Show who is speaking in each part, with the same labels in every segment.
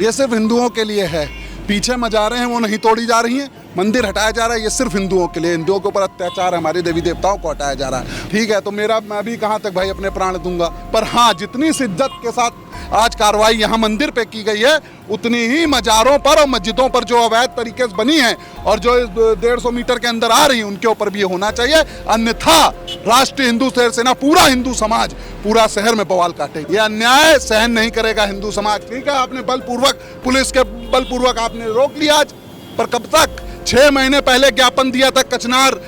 Speaker 1: ये सिर्फ हिंदुओं के लिए है। पीछे मजारें हैं वो नहीं तोड़ी जा रही हैं, मंदिर हटाया जा रहा है, ये सिर्फ हिंदुओं के लिए। हिंदुओं के ऊपर अत्याचार है, हमारे देवी देवताओं को हटाया जा रहा है। ठीक है, तो मैं भी कहाँ तक भाई अपने प्राण दूंगा, पर हाँ जितनी शिद्दत के साथ आज कार्रवाई यहाँ मंदिर पे की गई है, उतनी ही मजारों पर और मस्जिदों पर जो अवैध तरीके से बनी है और जो 150 मीटर के अंदर आ रही है, उनके ऊपर भी ये होना चाहिए। अन्यथा राष्ट्रीय हिंदू सेना, पूरा हिंदू समाज पूरा शहर में बवाल काटेगा। ये अन्याय सहन नहीं करेगा हिंदू समाज। ठीक है, आपने बलपूर्वक, पुलिस के बलपूर्वक आपने रोक लिया आज, पर कब तक? 6 महीने पहले ज्ञापन दिया था कचनार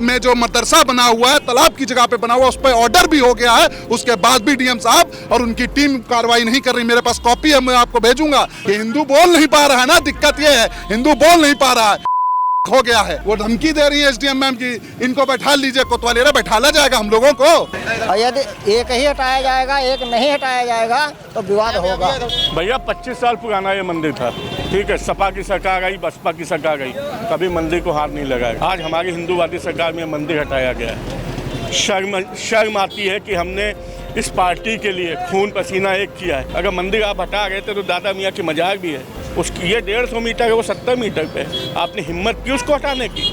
Speaker 1: में जो मदरसा बना हुआ है, तालाब की जगह पे बना हुआ, उस पर ऑर्डर भी हो गया है। उसके बाद भी डीएम साहब और उनकी टीम कार्रवाई नहीं कर रही। मेरे पास कॉपी है, मैं आपको भेजूंगा। कि हिंदू बोल नहीं पा रहा है ना, दिक्कत ये है, हिंदू बोल नहीं पा रहा है, हो गया है। वो धमकी दे रही है एसडीएम मैम की इनको बैठा लीजिए कोतवाली। अरे बैठाला जाएगा हम लोगों को?
Speaker 2: यदि एक ही हटाया जाएगा, एक नहीं हटाया जाएगा तो विवाद होगा।
Speaker 3: भैया 25 साल पुराना ये मंदिर था, ठीक है। सपा की सरकार आई, बसपा की सरकार आई, कभी मंदिर को हाथ नहीं लगाया। आज हमारी हिंदूवादी सरकार में मंदिर हटाया गया है। शर्म आती है कि हमने इस पार्टी के लिए खून पसीना एक किया है। अगर मंदिर आप हटा गए थे तो दादा मियाँ की मजाक भी है। उसकी ये 150 मीटर है, वो 70 मीटर पे। आपने हिम्मत की उसको हटाने की,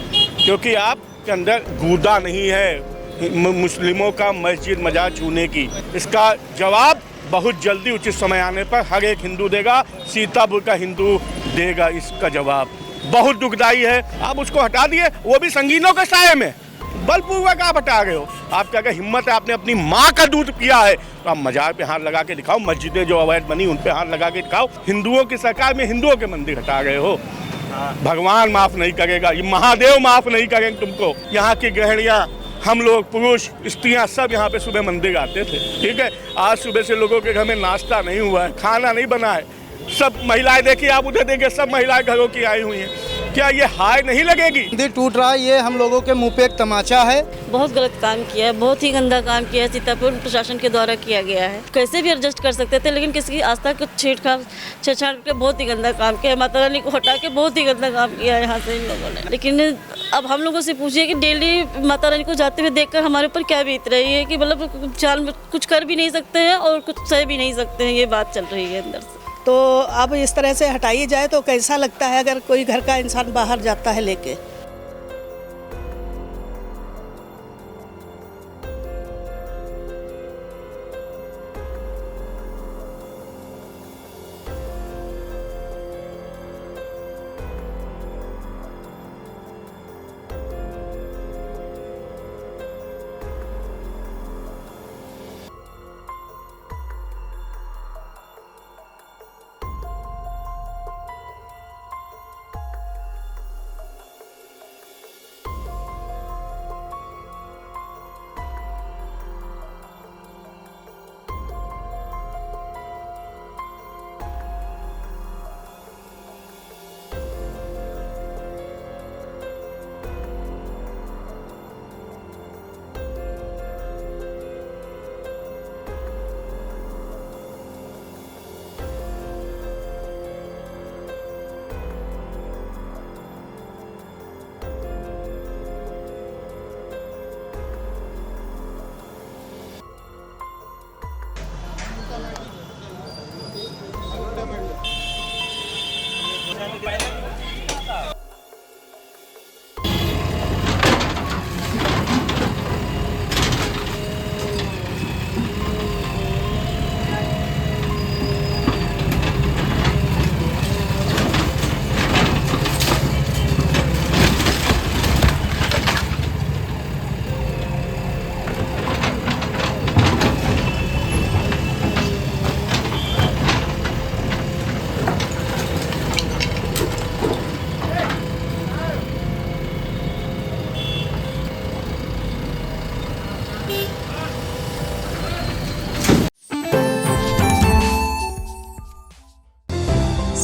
Speaker 3: क्योंकि आपके अंदर गूदा नहीं है मुस्लिमों का मस्जिद मजार छूने की। इसका जवाब बहुत जल्दी उचित समय आने पर हर एक हिंदू देगा, सीतापुर का हिंदू देगा इसका जवाब। बहुत दुखदाई है, आप उसको हटा दिए, वो भी संगीनों के साये में। बलपूर्वक आप हटा गए हो। आपका अगर हिम्मत है, आपने अपनी माँ का दूध पिया है, तो आप मजार पे हाथ लगा के दिखाओ। मस्जिदें जो अवैध बनी उन पे हाथ लगा के दिखाओ। हिंदुओं की सरकार में हिंदुओं के मंदिर हटा गए हो। भगवान माफ नहीं करेगा, ये महादेव माफ नहीं करेंगे तुमको। यहाँ की गृहिणियाँ, हम लोग, पुरुष, स्त्रियाँ सब यहाँ पे सुबह मंदिर आते थे, ठीक है। आज सुबह से लोगों के घर में नाश्ता नहीं हुआ है, खाना नहीं बना है। सब महिलाएं, देखिए आप उधर देखिए, सब महिलाएं घरों की आई हुई हैं। क्या ये हाय नहीं लगेगी?
Speaker 4: मंदिर टूट रहा है, ये हम लोगों के मुंह पे एक तमाचा है।
Speaker 5: बहुत गलत काम किया है, बहुत ही गंदा काम किया है, सीतापुर प्रशासन के द्वारा किया गया है। कैसे भी एडजस्ट कर सकते थे, लेकिन किसी की आस्था को छेड़छाड़ के बहुत ही गंदा काम किया है। माता रानी को हटा के बहुत ही गंदा काम किया है यहाँ से इन लोगों ने। लेकिन अब हम लोगों से पूछिए कि डेली माता रानी को जाते हुए देखकर हमारे ऊपर क्या बीत रही है, कि मतलब जान कुछ कर भी नहीं सकते हैं और कुछ सह भी नहीं सकते हैं। ये बात चल रही है अंदर से।
Speaker 6: तो अब इस तरह से हटाई जाए तो कैसा लगता है अगर कोई घर का इंसान बाहर जाता है लेके?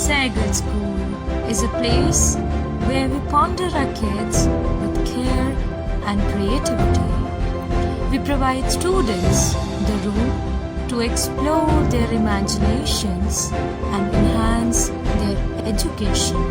Speaker 7: Sagar School is a place where we ponder our kids with care and creativity. We provide students the room to explore their imaginations and enhance their education.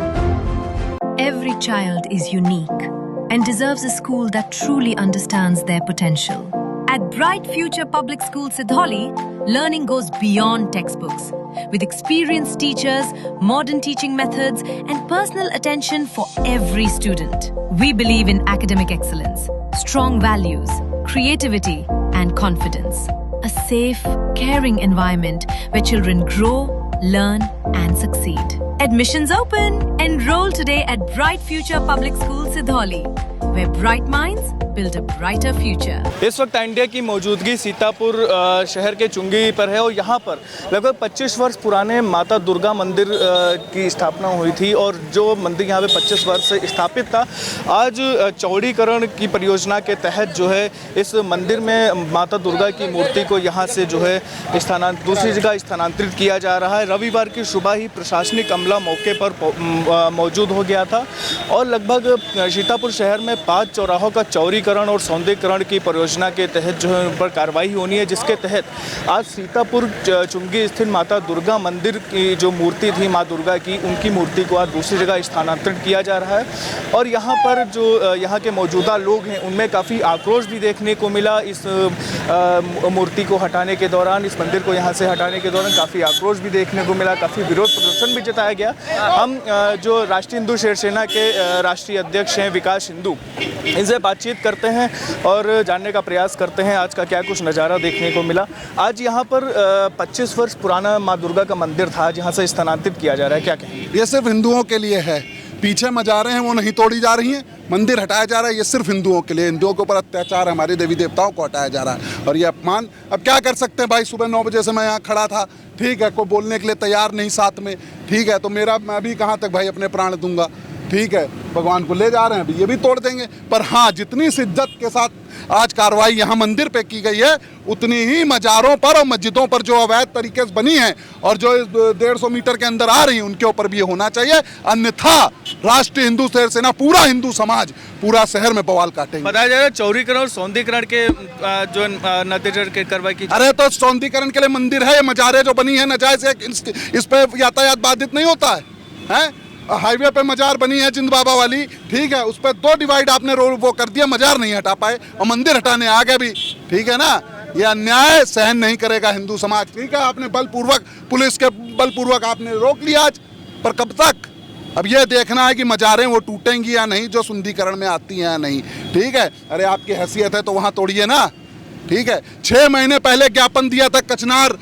Speaker 8: Every child is unique and deserves a school that truly understands their potential. At Bright Future Public School Sidholi, learning goes beyond textbooks. with experienced teachers, modern teaching methods, and personal attention for every student. We believe in academic excellence, strong values, creativity, and confidence. A safe, caring environment where children grow, learn, and succeed. Admissions open! Enroll today at Bright Future Public School, Sidholi, where bright minds build a brighter future.
Speaker 4: इस वक्त India की मौजूदगी सीतापुर शहर के चुंगी पर है और यहाँ पर लगभग 25 वर्ष पुराने माता दुर्गा मंदिर की स्थापना हुई थी और जो मंदिर यहाँ पे 25 वर्ष से स्थापित था, आज चौड़ीकरण की परियोजना के तहत जो है इस मंदिर में माता दुर्गा की मूर्ति को यहाँ से जो है दूसरी जगह स्थानांतरित किया जा रहा है। रविवार की सुबह ही प्रशासनिक अमला मौके पर मौजूद हो गया था और लगभग सीतापुर शहर में 5 चौराहों का चौड़ीकरण और सौंदर्यीकरण की परियोजना के तहत जो है उन पर कार्रवाई होनी है, जिसके तहत आज सीतापुर चुंगी स्थित माता दुर्गा मंदिर की जो मूर्ति थी माँ दुर्गा की, उनकी मूर्ति को आज दूसरी जगह स्थानांतरित किया जा रहा है। और यहाँ पर जो यहाँ के मौजूदा लोग हैं उनमें काफ़ी आक्रोश भी देखने को मिला। इस मूर्ति को हटाने के दौरान, इस मंदिर को यहाँ से हटाने के दौरान काफ़ी आक्रोश भी देखने को मिला, काफ़ी विरोध प्रदर्शन भी जताया गया। हम जो राष्ट्रीय हिंदू शिवसेना के राष्ट्रीय अध्यक्ष हैं विकास हिंदू, इनसे बातचीत करते हैं और जानने का प्रयास करते हैं आज का क्या कुछ नज़ारा देखने को मिला। आज यहाँ पर 25 वर्ष पुराना माँ दुर्गा का मंदिर था, आज यहाँ से स्थानांतरित किया जा रहा है, क्या कहेंगे?
Speaker 1: ये सिर्फ हिंदुओं के लिए है। पीछे मजारें हैं वो नहीं तोड़ी जा रही हैं, मंदिर हटाया जा रहा है, ये सिर्फ हिंदुओं के लिए। हिंदुओं के ऊपर अत्याचार, हमारे देवी देवताओं को हटाया जा रहा है और ये अपमान। अब क्या कर सकते हैं भाई, सुबह 9 बजे से मैं यहाँ खड़ा था, ठीक है, कोई बोलने के लिए तैयार नहीं साथ में, ठीक है, तो मैं भी कहाँ तक भाई अपने प्राण दूंगा, ठीक है, भगवान को ले जा रहे हैं, अभी ये भी तोड़ देंगे। पर हाँ, जितनी शिद्दत के साथ आज कार्रवाई यहाँ मंदिर पे की गई है, उतनी ही मज़ारों पर और मस्जिदों पर जो अवैध तरीके से बनी है और जो 150 मीटर के अंदर आ रही हैं, उनके ऊपर भी ये होना चाहिए। अन्यथा राष्ट्रीय हिंदू सेना, पूरा हिंदू समाज, पूरा शहर में बवाल काटेंगे।
Speaker 4: बताया जा रहा है चौड़ीकरण और सौंदर्यीकरण के जो नतीजे के कार्रवाई की।
Speaker 1: अरे तो सौंदर्यीकरण के लिए मंदिर है, ये मज़ारें जो बनी है नाजायज, इस पे यातायात बाधित नहीं होता है? हाईवे पे मजार बनी है जिंद बाबा वाली, ठीक है, उस पर 2 डिवाइड आपने रोड वो कर दिया, मजार नहीं हटा पाए और मंदिर हटाने आ गए भी, ठीक है ना। ये अन्याय सहन नहीं करेगा हिंदू समाज, ठीक है। आपने बलपूर्वक, पुलिस के बलपूर्वक आपने रोक लिया आज, पर कब तक? अब ये देखना है कि मजारें वो टूटेंगी या नहीं, जो सुंदरीकरण में आती हैं या नहीं, ठीक है। अरे आपकी हैसियत है तो वहाँ तोड़िए ना, ठीक है। 6 महीने पहले ज्ञापन दिया था कचनार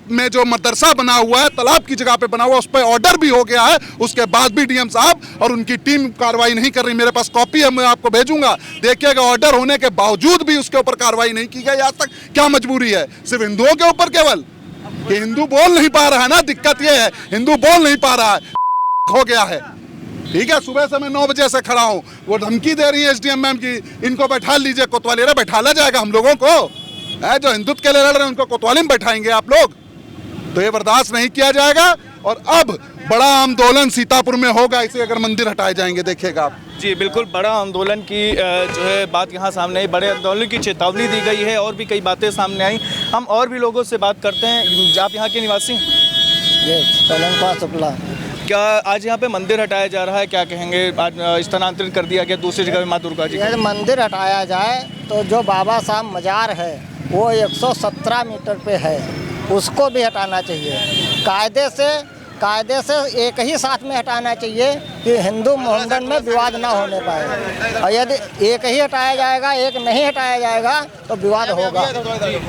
Speaker 1: में जो मदरसा बना हुआ है, तालाब की जगह पे बना हुआ, उस पर ऑर्डर भी हो गया है, उसके बाद भी डीएम साहब और उनकी टीम कार्रवाई नहीं कर रही। मेरे पास कॉपी है, मैं आपको भेजूंगा, देखिएगा। ऑर्डर होने के बावजूद भी उसके ऊपर कार्रवाई नहीं की गई आज तक। क्या मजबूरी है? सिर्फ हिंदुओं के ऊपर केवल? कि हिंदू बोल नहीं पा रहा है ना, दिक्कत ये है, हिंदू बोल नहीं पा रहा है, हो गया है, ठीक है। सुबह से मैं 9 बजे से खड़ा हूँ, वो धमकी दे रही है एसडीएम मैम की, इनको बैठा लीजिए कोतवाली। अरे बैठाला जाएगा हम लोगों को, जो हिंदुत्व के लिए लड़ रहे हैं उनको कोतवाली में बैठाएंगे आप लोग? तो ये बर्दाश्त नहीं किया जाएगा। और अब बड़ा आंदोलन सीतापुर में होगा इसे अगर मंदिर हटाए जाएंगे, देखिएगा आप।
Speaker 4: जी बिल्कुल, बड़ा आंदोलन की जो है बात यहाँ सामने आई, बड़े आंदोलन की चेतावनी दी गई है और भी कई बातें सामने आई। हम और भी लोगों से बात करते हैं। आप यहाँ के निवासी हैं?
Speaker 2: शुक्ला।
Speaker 4: क्या आज यहाँ पे मंदिर हटाया जा रहा है, क्या कहेंगे? आज स्थानांतरित कर दिया गया दूसरी जगह माँ दुर्गा जी।
Speaker 2: यदि मंदिर हटाया जाए तो जो बाबा साहब मजार है वो 117 मीटर पे है, उसको भी हटाना चाहिए। कायदे से एक ही साथ में हटाना चाहिए कि हिंदू मोहम्मदन में विवाद ना होने पाए। और यदि एक ही हटाया जाएगा, एक नहीं हटाया जाएगा तो विवाद होगा।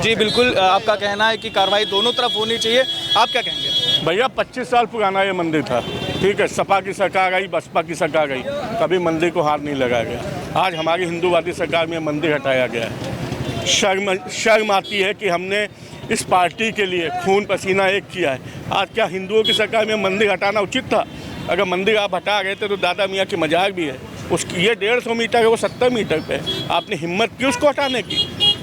Speaker 4: जी बिल्कुल, आपका कहना है कि कार्रवाई दोनों तरफ होनी चाहिए, आप क्या कहेंगे?
Speaker 3: भैया 25 साल पुराना ये मंदिर था, ठीक है। सपा की सरकार आई, बसपा की सरकार आई, कभी मंदिर को हाथ नहीं लगाया गया। आज हमारी हिंदूवादी सरकार में मंदिर हटाया गया है। शर्म आती है कि हमने इस पार्टी के लिए खून पसीना एक किया है। आज क्या हिंदुओं की सरकार में मंदिर हटाना उचित था? अगर मंदिर आप हटा गए थे तो दादा मियाँ की मजार भी है, उसकी ये 150 मीटर है, वो 70 मीटर पे है। आपने हिम्मत की उसको हटाने की,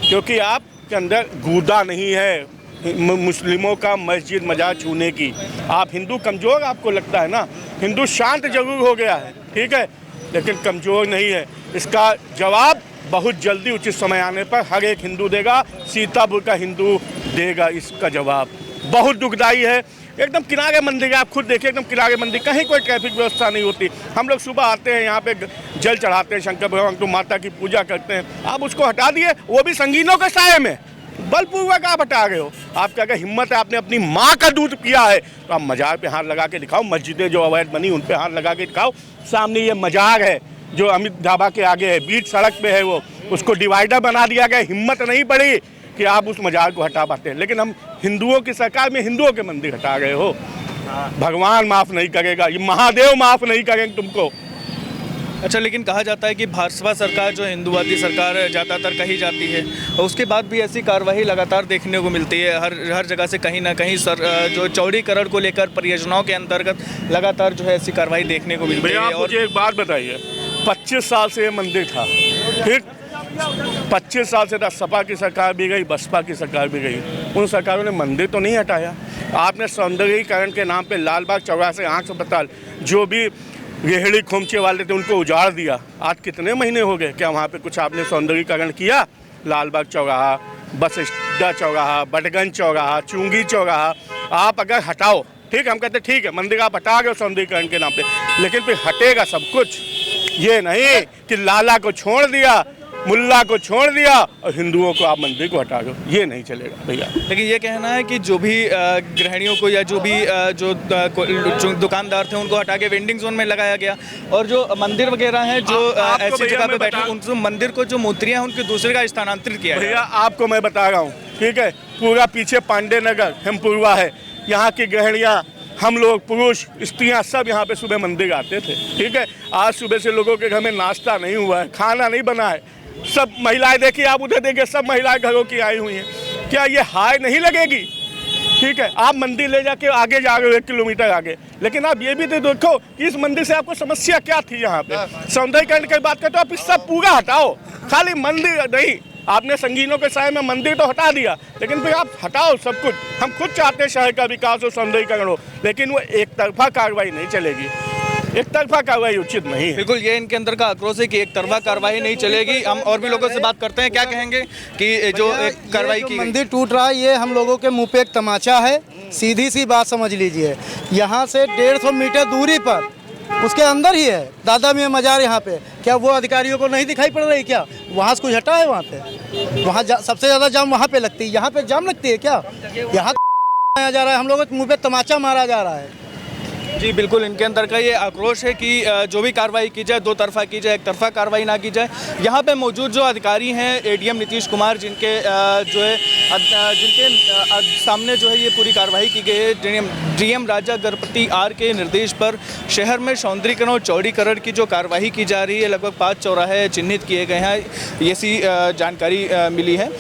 Speaker 3: क्योंकि आपके अंदर गूदा नहीं है मुस्लिमों का मस्जिद मजार छूने की। आप हिंदू कमज़ोर आपको लगता है ना, हिंदू शांत जरूर हो गया है, ठीक है, लेकिन कमज़ोर नहीं है। इसका जवाब बहुत जल्दी उचित समय आने पर हर एक हिंदू देगा, सीतापुर का हिंदू देगा इसका जवाब। बहुत दुखदाई है। एकदम किनारे मंदिर है, आप खुद देखिए, एकदम किनारे मंदिर, कहीं कोई ट्रैफिक व्यवस्था नहीं होती। हम लोग सुबह आते हैं यहाँ पे जल चढ़ाते हैं, शंकर भगवान को माता की पूजा करते हैं। आप उसको हटा दिए, वो भी संगीनों के साये में, बलपूर्वक आप हटा गए हो। आपका अगर हिम्मत है, आपने अपनी माँ का दूध पिया है तो आप मजार पे हाथ लगा के दिखाओ। मस्जिदें जो अवैध बनी उन पे हाथ लगा के दिखाओ। सामने ये मजार है जो अमित ढाबा के आगे है, बीच सड़क पे है, वो उसको डिवाइडर बना दिया गया। हिम्मत नहीं पड़ी कि आप उस मजार को हटा पाते हैं, लेकिन हम हिंदुओं की सरकार में हिंदुओं के मंदिर हटा गए हो। भगवान माफ़ नहीं करेगा, ये महादेव माफ़ नहीं करेंगे तुमको।
Speaker 4: अच्छा, लेकिन कहा जाता है कि भाजपा सरकार जो हिंदूवादी सरकार ज़्यादातर कही जाती है, और उसके बाद भी ऐसी कार्रवाई लगातार देखने को मिलती है। हर जगह से कहीं ना कहीं जो चौड़ीकरण को लेकर परियोजनाओं के अंतर्गत लगातार जो है ऐसी कार्रवाई देखने को मिलती है।
Speaker 3: और मुझे एक बात बताइए, 25 साल से ये मंदिर था, ठीक 25 साल से था। सपा की सरकार भी गई, बसपा की सरकार भी गई, उन सरकारों ने मंदिर तो नहीं हटाया। आपने सौंदर्यीकरण के नाम पे लालबाग चौराहे, आँख अस्पताल, जो भी रेहड़ी खोमचे वाले थे उनको उजाड़ दिया। आज कितने महीने हो गए, क्या वहाँ पे कुछ आपने सौंदर्यीकरण किया? लालबाग चौराहा, बस अड्डा चौराहा, बटगंज चौराहा, चुंगी चौराहा आप अगर हटाओ, ठीक, हम कहते ठीक है मंदिर आप हटा गए सौंदर्यीकरण के नाम पे, लेकिन फिर हटेगा सब कुछ। ये नहीं कि लाला को छोड़ दिया, मुल्ला को छोड़ दिया और हिंदुओं को आप मंदिर को हटा दो, ये नहीं चलेगा भैया।
Speaker 4: लेकिन ये कहना है कि जो भी गृहिणियों को या जो भी जो दुकानदार थे उनको हटा के वेंडिंग जोन में लगाया गया, और जो मंदिर वगैरह हैं जो ऐसी जगह पे बैठे उन मंदिर को जो मूर्तियां हैं उनके दूसरे का स्थानांतरित किया
Speaker 3: भैया। आपको मैं बता रहा हूँ, ठीक है, पूरा पीछे पांडे नगर हेमपुरवा है, यहाँ की गृहिणियाँ, हम लोग पुरुष स्त्रियाँ सब यहाँ पे सुबह मंदिर आते थे, ठीक है। आज सुबह से लोगों के घर में नाश्ता नहीं हुआ है, खाना नहीं बना है, सब महिलाएं देखिए, आप उधर देखिए, सब महिलाएं घरों की आई हुई हैं। क्या ये हाय नहीं लगेगी? ठीक है, आप मंदिर ले जाके आगे जा रहे हो 1 किलोमीटर आगे, लेकिन आप ये भी तो देखो कि इस मंदिर से आपको समस्या क्या थी। यहाँ पे सौंदर्यीकरण की बात करते हो आप, इससे पूरा हटाओ, खाली मंदिर नहीं। आपने संगीनों के साय में मंदिर तो हटा दिया, लेकिन फिर आप हटाओ सब कुछ। हम खुद चाहते हैं शहर का विकास हो, सौंदर्यीकरण हो, लेकिन वो एक तरफा कार्रवाई नहीं चलेगी, एक तरफा कार्रवाई उचित नहीं है।
Speaker 4: बिल्कुल, ये इनके अंदर का आक्रोश है कि एक तरफा कार्रवाई नहीं चलेगी। हम और भी लोगों से बात करते हैं, क्या कहेंगे कि जो कार्रवाई की
Speaker 9: मंदिर टूट रहा है, ये हम लोगों के मुंह पे एक तमाचा है। सीधी सी बात समझ लीजिए, यहाँ से 150 मीटर दूरी पर उसके अंदर ही है दादा मियाँ मजार। यहाँ पे क्या वो अधिकारियों को नहीं दिखाई पड़ रही? क्या वहाँ से कुछ हटा है? वहाँ पे वहाँ सबसे ज़्यादा जाम वहाँ पे लगती है, यहाँ पे जाम लगती है क्या? यहाँ जा रहा है, हम लोगों के मुँह पे तमाचा मारा जा रहा है।
Speaker 4: जी बिल्कुल, इनके अंदर का ये आक्रोश है कि जो भी कार्रवाई की जाए, दो तरफा की जाए, एक तरफा कार्रवाई ना की जाए। यहाँ पे मौजूद जो अधिकारी हैं एडीएम नीतीश कुमार, जिनके जो है जिनके सामने जो है ये पूरी कार्रवाई की गई है, डीएम राजा गणपति आर के निर्देश पर शहर में सौंदर्यीकरण और चौड़ीकरण की जो कार्रवाई की जा रही है, लगभग 5 चौराहे चिन्हित किए गए हैं, ऐसी जानकारी मिली है।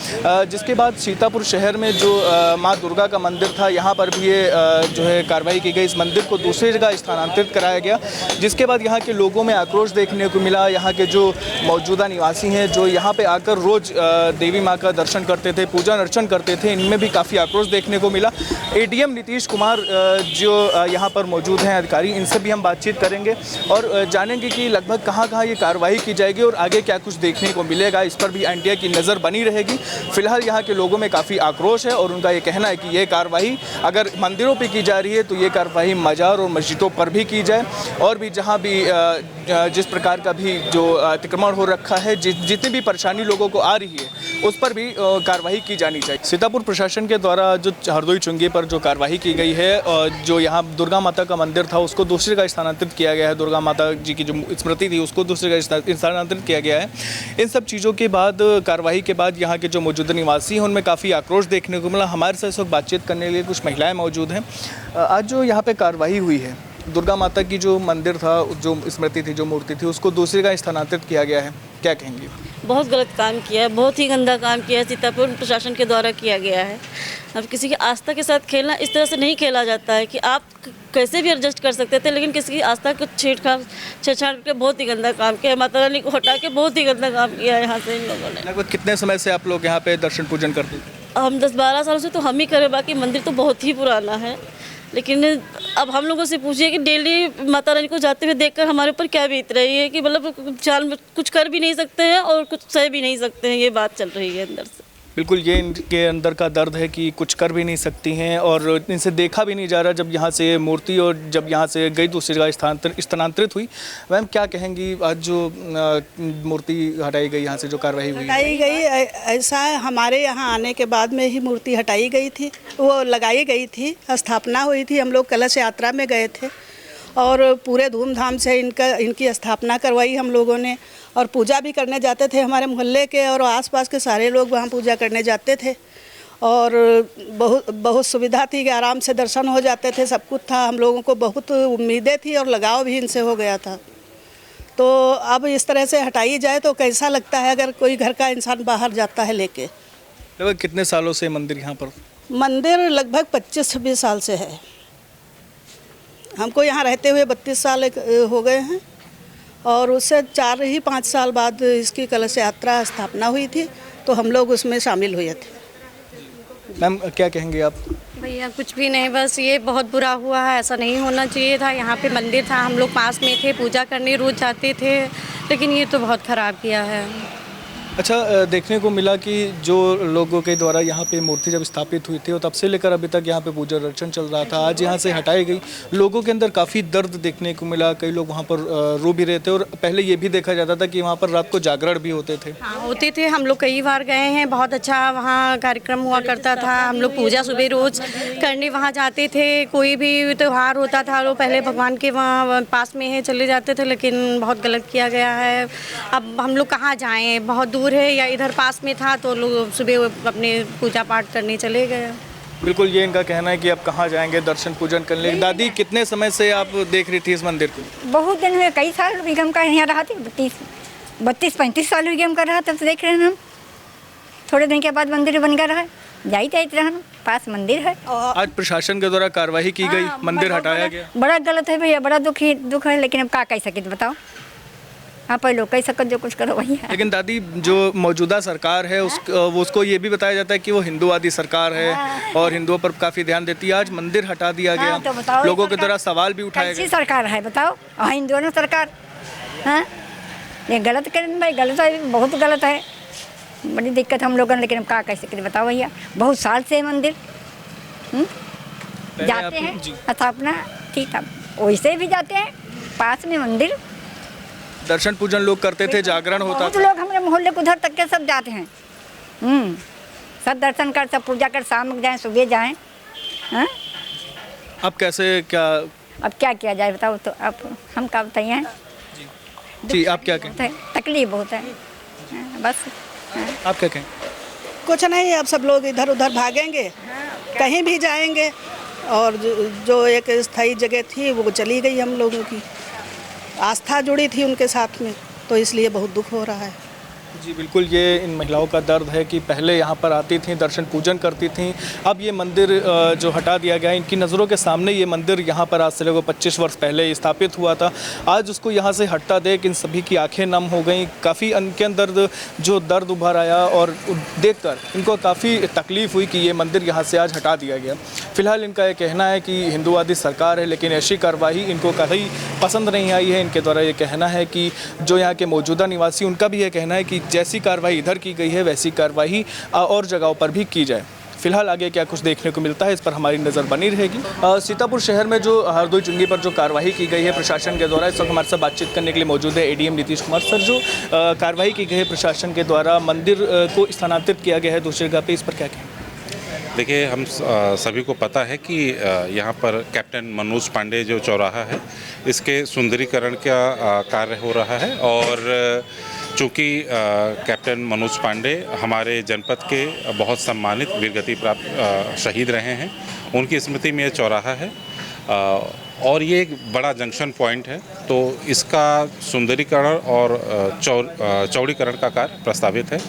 Speaker 4: जिसके बाद सीतापुर शहर में जो माँ दुर्गा का मंदिर था, यहाँ पर भी ये जो है कार्रवाई की गई। इस मंदिर को दूसरी जगह स्थानांतरित कराया गया, जिसके बाद यहाँ के लोगों में आक्रोश देखने को मिला। यहाँ के जो मौजूदा निवासी हैं, जो यहाँ पे आकर रोज देवी माँ का दर्शन करते थे, पूजा अर्चन करते थे, इनमें भी काफ़ी आक्रोश देखने को मिला। एडीएम नीतीश कुमार जो यहाँ पर मौजूद हैं अधिकारी, इनसे भी हम बातचीत करेंगे और जानेंगे कि लगभग कहाँ ये कार्रवाई की जाएगी और आगे क्या कुछ देखने को मिलेगा। इस पर भी एनटीए की नज़र बनी रहेगी। फिलहाल यहाँ के लोगों में काफ़ी आक्रोश है और उनका ये कहना है कि ये कार्रवाई अगर मंदिरों पर की जा रही है तो ये कार्रवाई मजार और मस्जिदों पर भी की जाए, और भी जहां भी जिस प्रकार का भी जो अतिक्रमण हो रखा है, जितनी भी परेशानी लोगों को आ रही है, उस पर भी कार्रवाई की जानी चाहिए। सीतापुर प्रशासन के द्वारा जो हरदोई चुंगी पर जो कार्रवाई की गई है, और जो यहाँ दुर्गा माता का मंदिर था उसको दूसरी जगह स्थानांतरित किया गया है, दुर्गा माता जी की जो स्मृति थी उसको दूसरी जगह स्थानांतरित किया गया है। इन सब चीज़ों के बाद, कार्रवाई के बाद यहाँ के जो मौजूदा निवासी हैं उनमें काफ़ी आक्रोश देखने को मिला। हमारे साथ इस वक्त बातचीत करने के लिए कुछ महिलाएं मौजूद हैं। आज जो यहाँ पे कार्रवाई हुई है, दुर्गा माता की जो मंदिर था, जो स्मृति थी, जो मूर्ति थी, उसको दूसरी जगह स्थानांतरित किया गया है, क्या कहेंगे?
Speaker 5: बहुत गलत काम किया है, बहुत ही गंदा काम किया है, सीतापुर प्रशासन के द्वारा किया गया है। अब किसी की आस्था के साथ खेलना इस तरह से नहीं खेला जाता है कि आप कैसे भी एडजस्ट कर सकते थे, लेकिन किसी की आस्था को छेड़छाड़ करके बहुत ही गंदा काम किया है। माता रानी को हटा के बहुत ही गंदा काम किया है यहाँ से इन लोगों ने।
Speaker 4: लगभग कितने समय से आप लोग यहाँ पे दर्शन पूजन करते थे?
Speaker 5: हम 10-12 सालों से तो हम ही करें, बाकी मंदिर तो बहुत ही पुराना है। लेकिन अब हम लोगों से पूछिए कि डेली माता रानी को जाते हुए देखकर हमारे ऊपर क्या बीत रही है कि मतलब जान कुछ कर भी नहीं सकते हैं और कुछ सह भी नहीं सकते हैं, ये बात चल रही है अंदर से।
Speaker 4: बिल्कुल, ये इनके अंदर का दर्द है कि कुछ कर भी नहीं सकती हैं और इनसे देखा भी नहीं जा रहा जब यहाँ से मूर्ति और जब यहाँ से गई दूसरी जगह स्थानांतरित हुई। मैम क्या कहेंगी, आज जो मूर्ति हटाई गई यहाँ से, जो कार्रवाई हुई
Speaker 6: हटाई गई, ऐसा है हमारे यहाँ आने के बाद में ही मूर्ति हटाई गई थी, वो लगाई गई थी, स्थापना हुई थी, हम लोग कलश यात्रा में गए थे और पूरे धूमधाम से इनकी स्थापना करवाई हम लोगों ने और पूजा भी करने जाते थे। हमारे मोहल्ले के और आसपास के सारे लोग वहाँ पूजा करने जाते थे और बहुत सुविधा थी कि आराम से दर्शन हो जाते थे, सब कुछ था। हम लोगों को बहुत उम्मीदें थी और लगाव भी इनसे हो गया था। तो अब इस तरह से हटाई जाए तो कैसा लगता है अगर कोई घर का इंसान बाहर जाता है लेके।
Speaker 4: लगभग कितने सालों से मंदिर यहाँ पर?
Speaker 6: मंदिर लगभग 25-26 साल से है। हमको यहाँ रहते हुए 32 साल हो गए हैं और उससे 4-5 साल बाद इसकी कलश यात्रा स्थापना हुई थी तो हम लोग उसमें शामिल हुए थे।
Speaker 4: मैम क्या कहेंगे आप?
Speaker 10: भैया कुछ भी नहीं, बस ये बहुत बुरा हुआ है, ऐसा नहीं होना चाहिए था। यहाँ पे मंदिर था, हम लोग पास में थे, पूजा करने रोज जाते थे, लेकिन ये तो बहुत ख़राब किया है।
Speaker 4: अच्छा, देखने को मिला कि जो लोगों के द्वारा यहाँ पे मूर्ति जब स्थापित हुई थी और तब से लेकर अभी तक यहाँ पे पूजा अर्चन चल रहा था, आज यहाँ से हटाई गई, लोगों के अंदर काफ़ी दर्द देखने को मिला। कई लोग वहाँ पर रो भी रहे थे और पहले ये भी देखा जाता था कि वहाँ पर रात को जागरण भी होते थे।
Speaker 10: हाँ होते थे, हम लोग कई बार गए हैं, बहुत अच्छा वहाँ कार्यक्रम हुआ करता था। हम लोग पूजा सुबह रोज करने वहाँ जाते थे, कोई भी त्यौहार होता था वो पहले भगवान के वहाँ पास में है चले जाते थे, लेकिन बहुत गलत किया गया है। अब हम लोग कहाँ जाएँ, बहुत दूर है या इधर पास में था तो लोग सुबह अपने पूजा पाठ करने चले गए।
Speaker 4: बिल्कुल, ये इनका कहना है कि अब कहाँ जाएंगे दर्शन पूजन करने। दादी कितने समय से आप देख रही थी इस मंदिर को?
Speaker 11: बहुत दिन हुए, कई साल विगम का यहाँ रहा थी, 32-35 साल विगम का रहा, तब से देख रहे हैं हम। थोड़े दिन के बाद मंदिर बन गया रहा, जाते रहा, पास मंदिर है।
Speaker 4: आज प्रशासन के द्वारा कार्रवाई की गई, मंदिर हटाया गया,
Speaker 11: बड़ा गलत है भैया, बड़ा दुख है, लेकिन अब क्या कह सके बताओ, आप लोग कह सकते जो कुछ करो वही है।
Speaker 4: लेकिन दादी जो मौजूदा सरकार है उसको ये भी बताया जाता है कि वो हिंदूवादी सरकार है और हिंदुओं पर काफ़ी ध्यान देती है। आज मंदिर हटा दिया गया,
Speaker 11: तो
Speaker 4: लोगों के द्वारा सवाल भी उठाए गए।
Speaker 11: सरकार है बताओ, हिंदुओं सरकार, हाँ ये गलत करें भाई, गलत है, बहुत गलत है, बड़ी दिक्कत हम लोगों ने, लेकिन हम क्या कह सकते बताओ भैया। बहुत साल से मंदिर जाते हैं स्थापना, ठीक है, वैसे भी जाते हैं, पास में मंदिर
Speaker 4: दर्शन पूजन लोग करते थे, जागरण होता
Speaker 11: था। लोग हमारे मोहल्ले को उधर तक के सब जाते हैं, सब दर्शन कर, सब पूजा कर, शाम को जाएं, सुबह जाएं।
Speaker 4: अब कैसे क्या,
Speaker 11: अब क्या किया जाए बताओ, तो अब हम क्या बताइए
Speaker 4: जी, आप क्या कहें?
Speaker 11: तकलीफ बहुत है बस।
Speaker 4: आप क्या कहें?
Speaker 6: कुछ नहीं, अब सब लोग इधर उधर भागेंगे, कहीं भी जाएंगे और जो एक स्थायी जगह थी वो चली गई। हम लोगों की आस्था जुड़ी थी उनके साथ में, तो इसलिए बहुत दुख हो रहा है।
Speaker 4: जी बिल्कुल, ये इन महिलाओं का दर्द है कि पहले यहाँ पर आती थीं, दर्शन पूजन करती थीं, अब ये मंदिर जो हटा दिया गया, इनकी नज़रों के सामने ये मंदिर यहाँ पर आज से लगभग 25 वर्ष पहले स्थापित हुआ था। आज उसको यहाँ से हटता देख इन सभी की आंखें नम हो गई, काफ़ी इनके अंदर जो दर्द उभर आया और देखकर इनको काफ़ी तकलीफ़ हुई कि ये मंदिर यहाँ से आज हटा दिया गया। फिलहाल इनका ये कहना है कि हिंदूवादी सरकार है, लेकिन ऐसी कार्रवाई इनको कहीं पसंद नहीं आई है। इनके द्वारा ये कहना है कि जो यहाँ के मौजूदा निवासी, उनका भी ये कहना है कि जैसी कार्रवाई इधर की गई है वैसी कार्रवाई और जगहों पर भी की जाए। फिलहाल आगे क्या कुछ देखने को मिलता है इस पर हमारी नज़र बनी रहेगी। सीतापुर शहर में जो हरदोई चुंगी पर जो कार्रवाई की गई है प्रशासन के द्वारा, इस वक्त हमारे साथ बातचीत करने के लिए मौजूद है एडीएम नीतीश कुमार सर। जो कार्रवाई की गई है प्रशासन के द्वारा, मंदिर को स्थानांतरित किया गया है दूसरी जगह पे, इस पर क्या कहें?
Speaker 12: देखिए, हम सभी को पता है कि यहाँ पर कैप्टन मनोज पांडे जो चौराहा है, इसके सुंदरीकरण का कार्य हो रहा है और चूँकि कैप्टन मनोज पांडे हमारे जनपद के बहुत सम्मानित वीरगति प्राप्त शहीद रहे हैं, उनकी स्मृति में ये चौराहा है और ये एक बड़ा जंक्शन पॉइंट है, तो इसका सुंदरीकरण और चौड़ीकरण का कार्य प्रस्तावित है।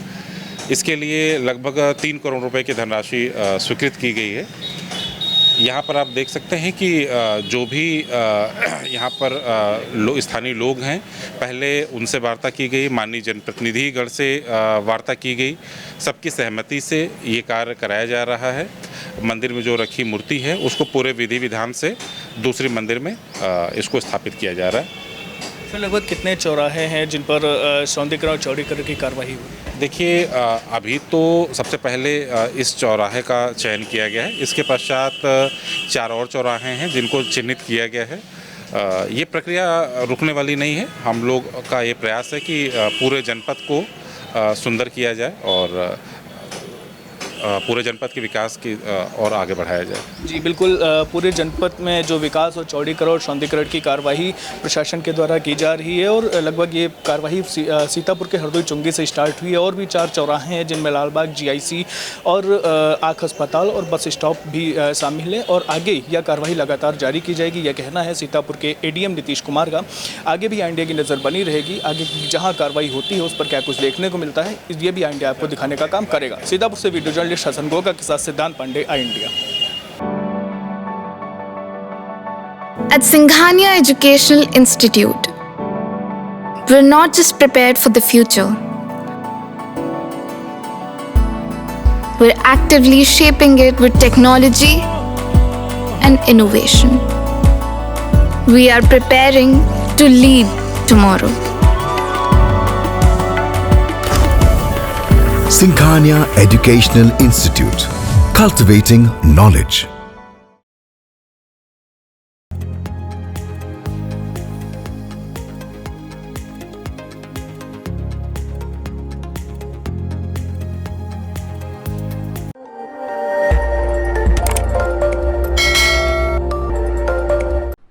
Speaker 12: इसके लिए लगभग 3 करोड़ रुपए की धनराशि स्वीकृत की गई है। यहाँ पर आप देख सकते हैं कि जो भी यहाँ पर स्थानीय लोग हैं, पहले उनसे वार्ता की गई, माननीय जनप्रतिनिधिगण से वार्ता की गई, सबकी सहमति से ये कार्य कराया जा रहा है। मंदिर में जो रखी मूर्ति है उसको पूरे विधि विधान से दूसरे मंदिर में इसको स्थापित किया जा रहा है।
Speaker 4: सर लगभग कितने चौराहे हैं जिन पर सौंदर्यीकरण और चौड़ीकरण की कार्रवाई हुई?
Speaker 12: देखिए अभी तो सबसे पहले इस चौराहे का चयन किया गया है। इसके पश्चात 4 और चौराहे हैं जिनको चिन्हित किया गया है। ये प्रक्रिया रुकने वाली नहीं है। हम लोग का ये प्रयास है कि पूरे जनपद को सुंदर किया जाए और पूरे जनपद के विकास की और आगे बढ़ाया जाए।
Speaker 4: जी बिल्कुल, पूरे जनपद में जो विकास और चौड़ीकरण और सौंदर्यीकरण की कार्रवाई प्रशासन के द्वारा की जा रही है और लगभग ये कार्रवाई सीतापुर के हरदोई चुंगी से स्टार्ट हुई है और भी 4 चौराहे हैं जिनमें लालबाग, जीआईसी और आँख अस्पताल और बस स्टॉप भी शामिल है और आगे यह कार्रवाई लगातार जारी की जाएगी। यह कहना है सीतापुर के एडीएम नीतीश कुमार का। आगे भी आई इंडिया की नज़र बनी रहेगी। आगे जहाँ कार्रवाई होती है उस पर क्या कुछ देखने को मिलता है ये भी आई इंडिया आपको दिखाने का काम करेगा। सीतापुर से वीडियो जर्नलिस्ट हसन गोगा के साथ सिद्धांत पांडे, आई India.
Speaker 13: At Singhania Educational Institute, we're not just prepared for the future, we're actively shaping it with technology and innovation. We are preparing to lead tomorrow.
Speaker 14: Singhania Educational Institute, cultivating knowledge.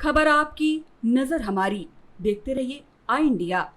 Speaker 15: खबर आपकी, नजर हमारी। देखते रहिए आई India.